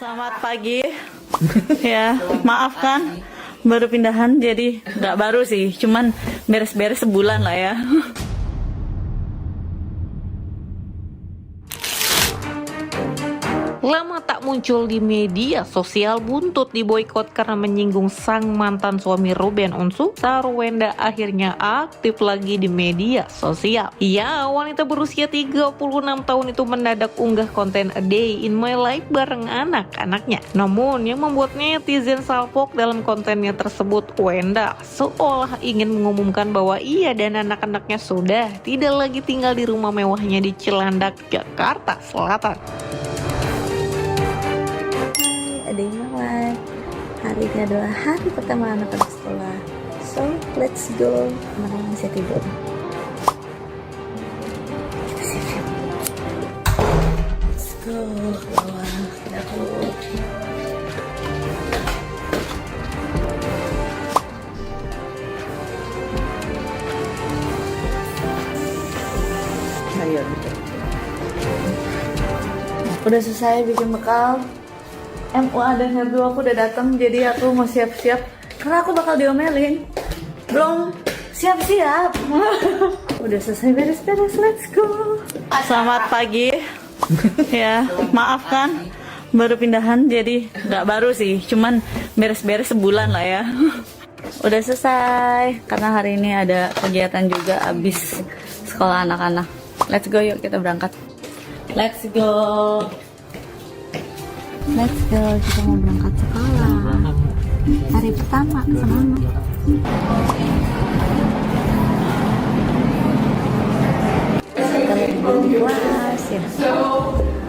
Selamat pagi. Ya, maafkan baru pindahan jadi nggak baru sih, cuman beres-beres sebulan lah ya. Lama tak muncul di media sosial, buntut diboikot karena menyinggung sang mantan suami Ruben Onsu, Sarwenda akhirnya aktif lagi di media sosial. Ya, wanita berusia 36 tahun itu mendadak unggah konten A Day in My Life bareng anak-anaknya. Namun yang membuat netizen salpok dalam kontennya tersebut, Wenda seolah ingin mengumumkan bahwa ia dan anak-anaknya sudah tidak lagi tinggal di rumah mewahnya di Cilandak, Jakarta Selatan. Ada yang mulai. Hari ini adalah hari pertama anak-anak sekolah. So, let's go. Anak-anak masih tidur. Kita siap-siap. Let's go. Bawah. Aku. Ayo. Udah selesai bikin bekal. MUA dan Herdu aku udah datang, jadi aku mau siap-siap karena aku bakal diomelin. Belum siap-siap. Udah selesai beres-beres, let's go. Selamat pagi. Ya, maafkan baru pindahan jadi nggak baru sih, cuman beres-beres sebulan lah ya. Udah selesai karena hari ini ada kegiatan juga abis sekolah anak-anak. Let's go, yuk kita berangkat. Let's go. Let's go, kita mau berangkat sekolah. Hari pertama, semangat. Kita lagi di kelas ya.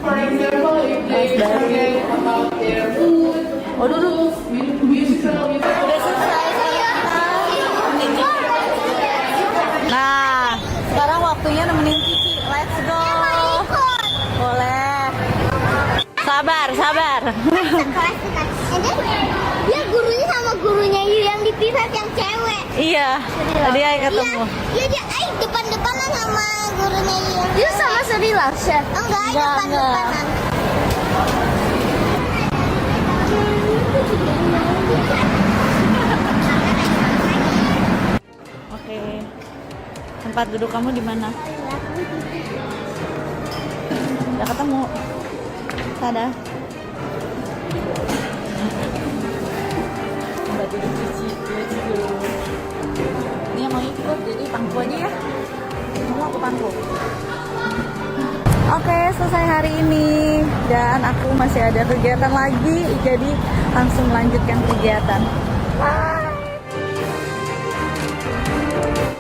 Kelas baru. Oh, duduk. Udah selesai Nah, sekarang waktunya nemenin Kiki. Let's go. Boleh. Sabar, sabar. Dia gurunya sama gurunya Yu yang dipisah yang cewek. Iya, tadi Ai ketemu. Iya dia depan-depanan sama gurunya Yu. Dia sama Serila, Chef. Enggak, depan-depanan. Oke. Tempat duduk kamu di mana? Udah ketemu. Ada. Tempat duduk Cici. Let's go. Ini yang mau ikut, jadi pangku aja ya. Kamu aku pangku. Oke, selesai hari ini dan aku masih ada kegiatan lagi, jadi langsung melanjutkan kegiatan.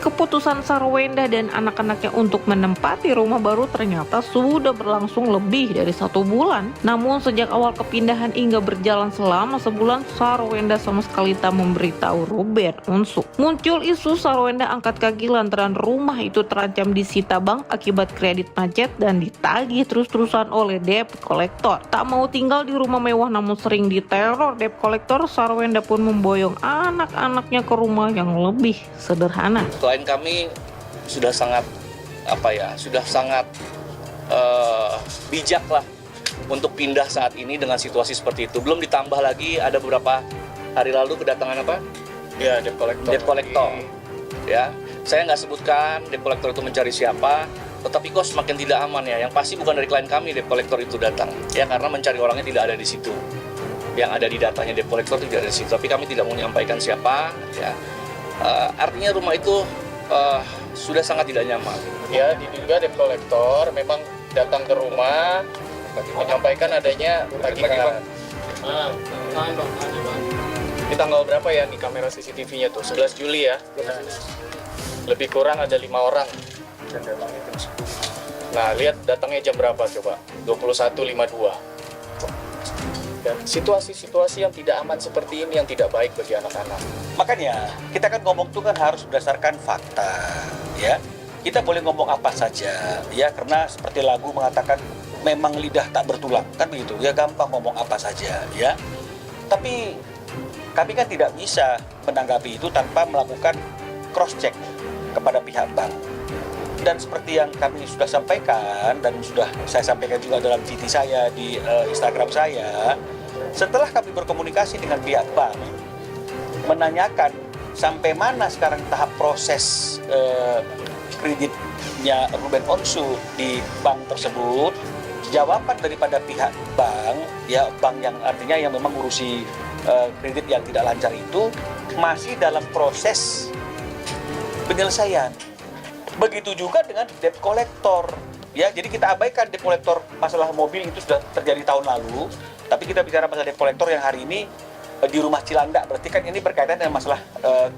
Keputusan Sarwenda dan anak-anaknya untuk menempati rumah baru ternyata sudah berlangsung lebih dari 1 bulan. Namun sejak awal kepindahan hingga berjalan selama sebulan, Sarwenda sama sekali tak memberitahu Ruben Onsu. Muncul isu Sarwenda angkat kaki lantaran rumah itu terancam disita bank akibat kredit macet dan ditagih terus-terusan oleh debt collector. Tak mau tinggal di rumah mewah namun sering diteror debt collector, Sarwenda pun memboyong anak-anaknya ke rumah yang lebih sederhana. Klien kami sudah sangat bijak lah untuk pindah saat ini dengan situasi seperti itu. Belum ditambah lagi ada beberapa hari lalu kedatangan apa? Ya, debt collector. Debt collector. Ya, saya nggak sebutkan debt collector itu mencari siapa, tetapi kok semakin tidak aman ya. Yang pasti bukan dari klien kami debt collector itu datang, ya karena mencari orangnya tidak ada di situ. Yang ada di datanya debt collector tidak ada di situ. Tapi kami tidak mau menyampaikan siapa, ya. Artinya rumah itu sudah sangat tidak nyaman. Ya, diduga debt collector memang datang ke rumah menyampaikan adanya tagihan. Di tanggal berapa ya nih kamera CCTV-nya tuh? 11 Juli ya. Lebih kurang ada 5 orang. Nah, lihat datangnya jam berapa coba? 21.52. Dan situasi-situasi yang tidak aman seperti ini yang tidak baik bagi anak-anak. Makanya kita kan ngomong tuh kan harus berdasarkan fakta, ya. Kita boleh ngomong apa saja, ya, karena seperti lagu mengatakan memang lidah tak bertulang, kan begitu. Ya gampang ngomong apa saja, ya. Tapi kami kan tidak bisa menanggapi itu tanpa melakukan cross check kepada pihak bank. Dan seperti yang kami sudah sampaikan dan sudah saya sampaikan juga dalam VT saya di Instagram saya, Setelah kami berkomunikasi dengan pihak bank, menanyakan sampai mana sekarang tahap proses kreditnya Ruben Onsu di bank tersebut, jawaban daripada pihak bank, ya bank yang artinya yang memang ngurusi kredit yang tidak lancar itu masih dalam proses penyelesaian. Begitu juga dengan debt collector. Ya, jadi kita abaikan debt collector masalah mobil itu sudah terjadi tahun lalu, tapi kita bicara masalah debt collector yang hari ini di rumah Cilandak. Berarti kan ini berkaitan dengan masalah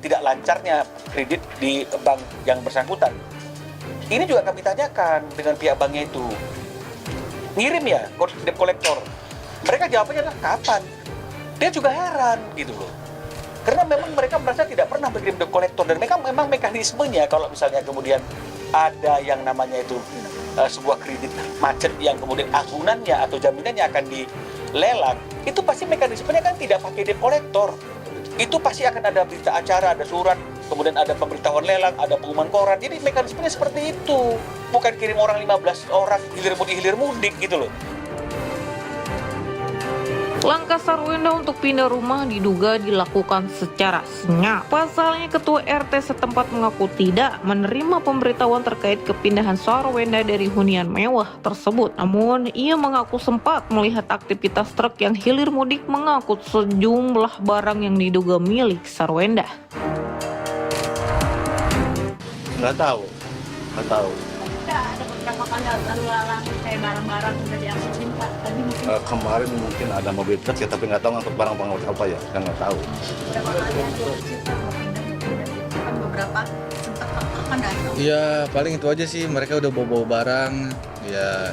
tidak lancarnya kredit di bank yang bersangkutan. Ini juga kami tanyakan dengan pihak banknya itu. Ngirim ya debt collector. Mereka jawabannya adalah kapan? Dia juga heran gitu loh. Karena memang mereka merasa tidak pernah mengirim debt collector, dan mereka memang mekanismenya kalau misalnya kemudian ada yang namanya itu sebuah kredit macet yang kemudian agunannya atau jaminannya akan dilelang, itu pasti mekanismenya kan tidak pakai debt collector. Itu pasti akan ada berita acara, ada surat, kemudian ada pemberitahuan lelang, ada pengumuman koran. Jadi mekanismenya seperti itu. Bukan kirim orang 15 orang hilir mudik gitu loh. Langkah Sarwenda untuk pindah rumah diduga dilakukan secara senyap. Pasalnya Ketua RT setempat mengaku tidak menerima pemberitahuan terkait kepindahan Sarwenda dari hunian mewah tersebut. Namun, ia mengaku sempat melihat aktivitas truk yang hilir mudik mengangkut sejumlah barang yang diduga milik Sarwenda. Nggak tahu. Ada beberapa kali lalu lalang kayak barang-barang udah diangkutin Pak. Tadi mungkin Kemarin mungkin ada mobil truk ya, tapi nggak tahu ngangkut barang apa ya, kan nggak tahu. berapa kali ada cerita mau pindah kan beberapa sempat akan datang. Ya paling itu aja sih, mereka udah bawa barang. Ya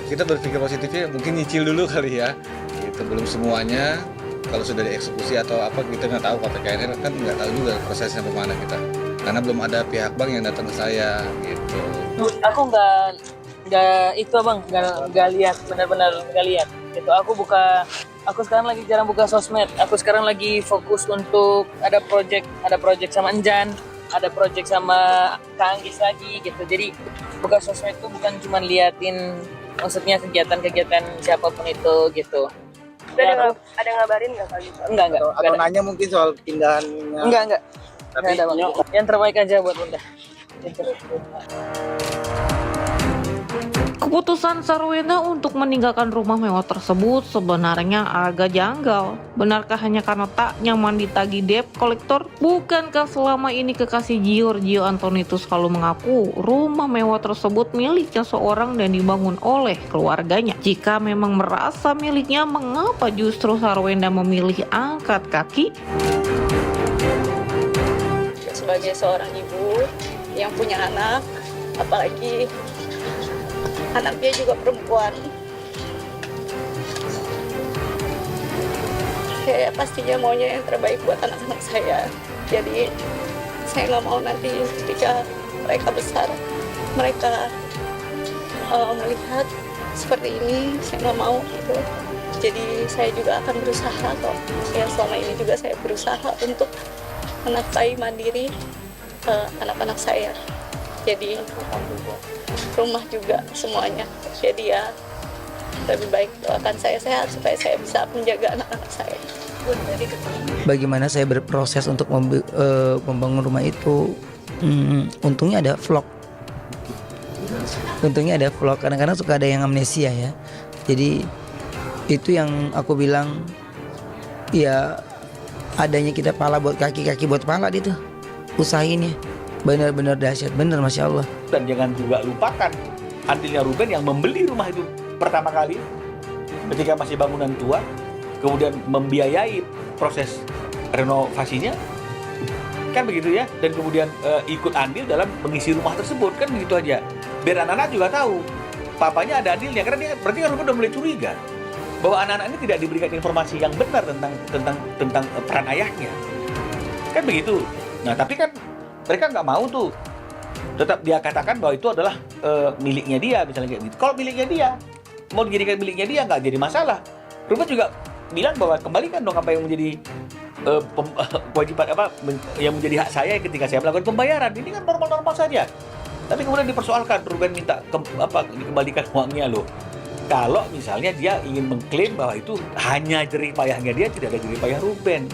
kita berpikir positifnya mungkin nyicil dulu kali ya. Itu belum semuanya. Kalau sudah dieksekusi atau apa kita nggak tahu, KPKN kan nggak tahu juga prosesnya bagaimana kita. Karena belum ada pihak bank yang datang ke saya gitu. Aku nggak itu abang nggak lihat, benar-benar nggak lihat. Gitu aku sekarang lagi jarang buka sosmed. Aku sekarang lagi fokus untuk ada project sama Enjan, ada project sama Kang Anggis lagi gitu. Jadi buka sosmed itu bukan cuma liatin, maksudnya kegiatan-kegiatan siapapun itu gitu. Ada ngabarin nggak kali? Enggak. Atau nanya mungkin soal pindahannya? Enggak. Tapi Nggak ada, Bang. Yang terbaik aja buat Bunda. Keputusan Sarwenda untuk meninggalkan rumah mewah tersebut sebenarnya agak janggal. Benarkah hanya karena tak nyaman ditagih debt kolektor? Bukankah selama ini kekasih Giorgio Anthony itu selalu mengaku rumah mewah tersebut miliknya seorang dan dibangun oleh keluarganya? Jika memang merasa miliknya, mengapa justru Sarwenda memilih angkat kaki? Sebagai seorang ibu yang punya anak, apalagi anaknya juga perempuan, saya pastinya maunya yang terbaik buat anak-anak saya. Jadi saya nggak mau nanti ketika mereka besar, mereka melihat seperti ini, saya nggak mau gitu. Jadi saya juga akan berusaha kok. Ya selama ini juga saya berusaha untuk menafkahi mandiri anak-anak saya. Jadi rumah juga semuanya. Jadi ya lebih baik doakan saya sehat supaya saya bisa menjaga anak-anak saya. Bagaimana saya berproses untuk membangun rumah itu? Untungnya ada vlog. Kadang-kadang suka ada yang amnesia ya. Jadi itu yang aku bilang, ya adanya kita pala buat kaki buat pala itu, usahain ya, benar-benar dahsyat, benar Masya Allah. Dan jangan juga lupakan andilnya Ruben yang membeli rumah itu pertama kali ketika masih bangunan tua, kemudian membiayai proses renovasinya, kan begitu ya, dan kemudian ikut andil dalam mengisi rumah tersebut, kan begitu aja. Biar anak-anak juga tahu papanya ada andilnya, karena dia berarti kan Ruben udah mulai curiga bahwa anak-anak ini tidak diberikan informasi yang benar tentang peran ayahnya, kan begitu. Nah tapi kan mereka nggak mau tuh, tetap dia katakan bahwa itu adalah miliknya dia, misalnya kayak gitu. Kalau miliknya dia, mau dijadikan miliknya dia nggak jadi masalah. Ruben juga bilang bahwa kembalikan dong apa yang menjadi kewajiban yang menjadi hak saya ketika saya melakukan pembayaran. Ini kan normal-normal saja. Tapi kemudian dipersoalkan, Ruben minta dikembalikan uangnya loh. kalau misalnya dia ingin mengklaim bahwa itu hanya jerih payahnya dia, tidak ada jerih payah Ruben.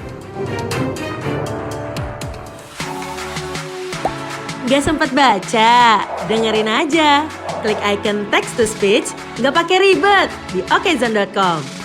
Gak sempat baca? Dengerin aja. Klik icon text to speech, gak pakai ribet di okezone.com.